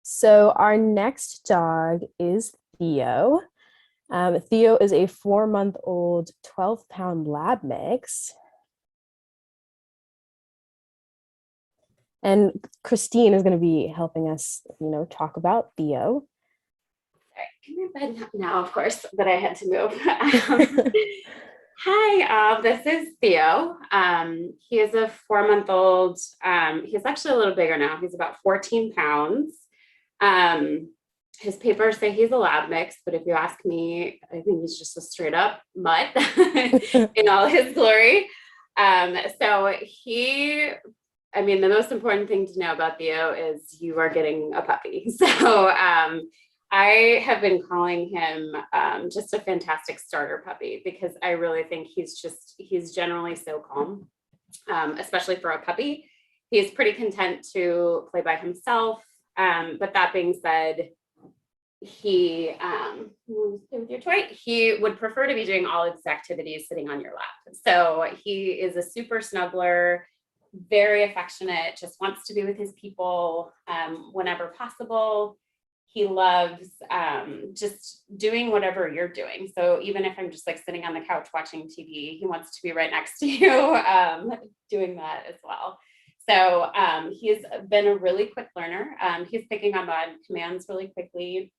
So our next dog is Theo. Theo is a 4-month-old, 12-pound lab mix. And Christine is going to be helping us, talk about Theo. Sorry, I'm in bed now, of course, but I had to move. Hi, this is Theo. He is a 4-month-old. He's actually a little bigger now. He's about 14 pounds. His papers say he's a lab mix, but if you ask me, I think he's just a straight up mutt in all his glory. So the most important thing to know about Theo is you are getting a puppy. So I have been calling him just a fantastic starter puppy because I really think he's generally so calm, especially for a puppy. He's pretty content to play by himself. But that being said, he with your toy, he would prefer to be doing all of his activities sitting on your lap. So he is a super snuggler, very affectionate, just wants to be with his people whenever possible. He loves just doing whatever you're doing. So even if I'm just like sitting on the couch watching TV, he wants to be right next to you doing that as well. So he's been a really quick learner. He's picking up on commands really quickly,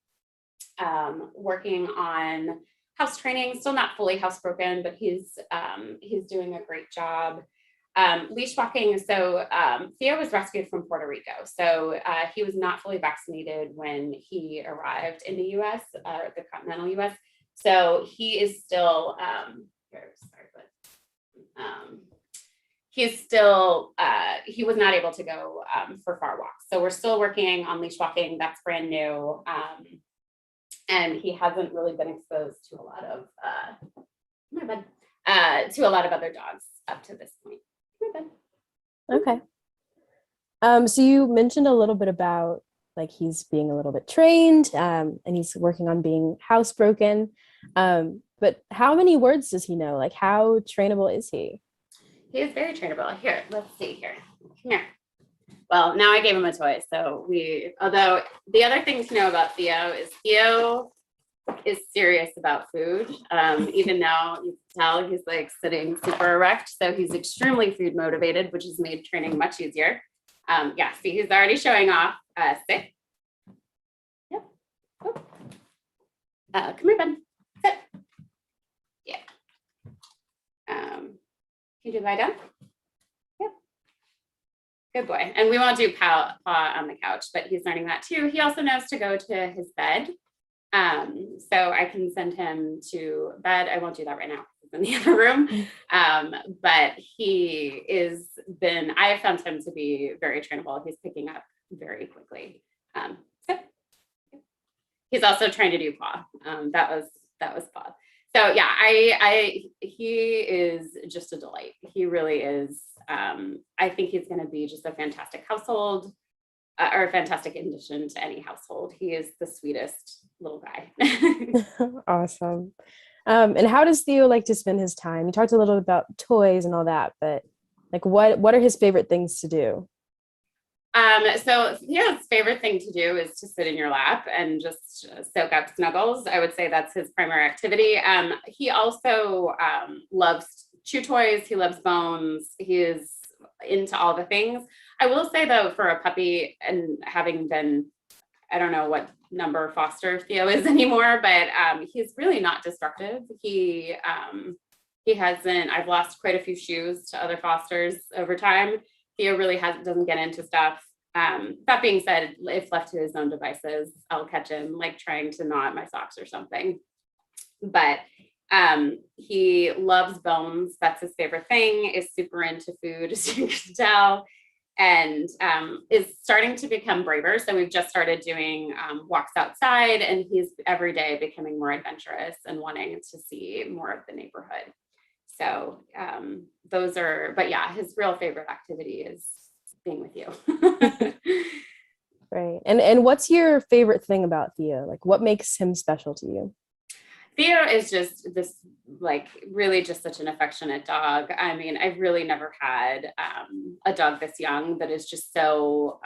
working on house training, still not fully housebroken, but he's doing a great job. Leash walking. So Theo was rescued from Puerto Rico. So he was not fully vaccinated when he arrived in the US, the continental US. So he is still, he was not able to go for far walks. So we're still working on leash walking. That's brand new. And he hasn't really been exposed to a lot of other dogs up to this point. Okay. So you mentioned a little bit about like he's being a little bit trained, and he's working on being housebroken. But how many words does he know? Like how trainable is he? He is very trainable. Here, let's see here. Come here. Well, now I gave him a toy. Although the other thing to know about Theo is serious about food. Even though you can tell he's like sitting super erect. So he's extremely food motivated, which has made training much easier. See, he's already showing off. Sit. Yep. Oh. Come here, bud. Sit. Yeah. Can you lie down? Yep. Good boy. And we won't do paw on the couch, but he's learning that too. He also knows to go to his bed. So I can send him to bed. I won't do that right now. He's in the other room. But I have found him to be very trainable. He's picking up very quickly. So he's also trying to do paw. That was paw. So yeah, he is just a delight. He really is. I think he's going to be just a fantastic household or a fantastic addition to any household. He is the sweetest little guy. Awesome. And how does Theo like to spend his time? You talked a little about toys and all that, but like what are his favorite things to do? So Theo's favorite thing to do is to sit in your lap and just soak up snuggles. I would say that's his primary activity. He also loves chew toys. He loves bones. He is into all the things. I will say though, for a puppy, and having been, I don't know what number foster Theo is anymore, but he's really not destructive. He hasn't, I've lost quite a few shoes to other fosters over time. Theo really doesn't get into stuff. That being said, if left to his own devices, I'll catch him like trying to gnaw at my socks or something. But he loves bones. That's his favorite thing, is super into food, as you can tell, and is starting to become braver. So we've just started doing walks outside, and he's every day becoming more adventurous and wanting to see more of the neighborhood. So but yeah, his real favorite activity is being with you. Right. And what's your favorite thing about Theo? Like what makes him special to you? Theo is just this, like, really just such an affectionate dog. I mean, I've really never had a dog this young that is just so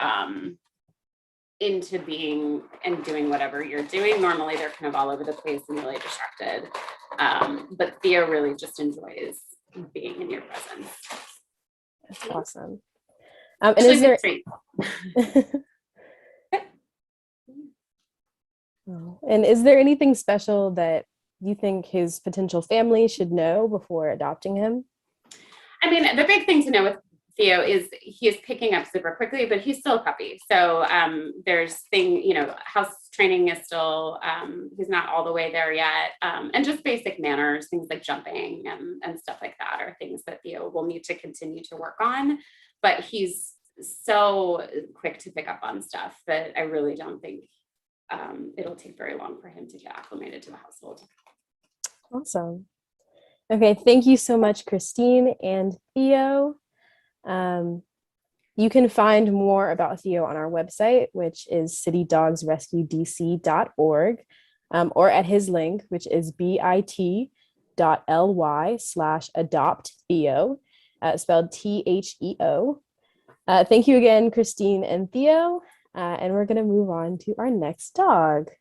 into being and doing whatever you're doing. Normally they're kind of all over the place and really distracted. But Theo really just enjoys being in your presence. That's awesome. And Actually, is there and is there anything special that you think his potential family should know before adopting him? I mean, the big thing to know with Theo is he is picking up super quickly, but he's still a puppy. So there's house training is still, he's not all the way there yet. And just basic manners, things like jumping and stuff like that are things that Theo will need to continue to work on. But he's so quick to pick up on stuff that I really don't think it'll take very long for him to get acclimated to the household. Awesome. Okay, thank you so much, Christine and Theo. You can find more about Theo on our website, which is citydogsrescuedc.org, or at his link, which is bit.ly/adopttheo, spelled Theo. Thank you again, Christine and Theo. And we're going to move on to our next dog.